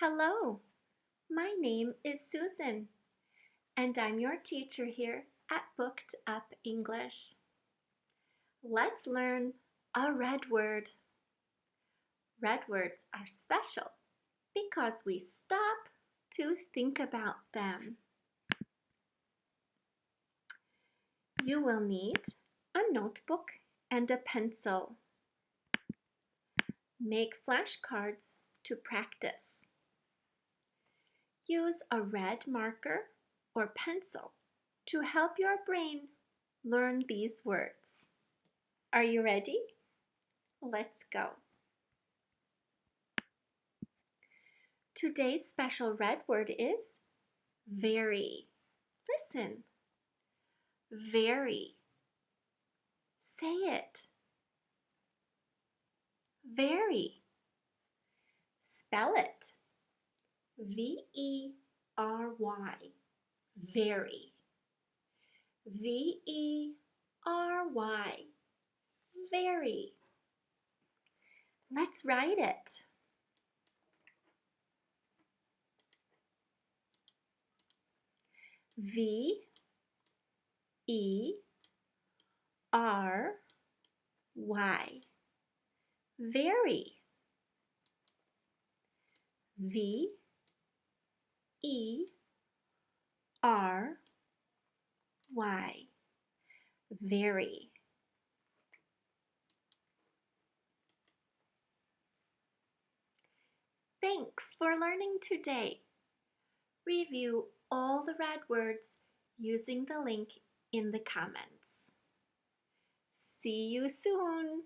Hello, my name is Susan, and I'm your teacher here at Booked Up English. Let's learn a red word. Red words are special because we stop to think about them. You will need a notebook and a pencil. Make flashcards to practice. Use a red marker or pencil to help your brain learn these words. Are you ready? Let's go. Today's special red word is very. Listen. Very. Say it. Very. Spell it. V-E-R-Y. Very. V-E-R-Y. Very. Let's write it. V-E-R-Y. Very. V-E-R-Y. Very. Thanks for learning today. Review all the red words using the link in the comments. See you soon!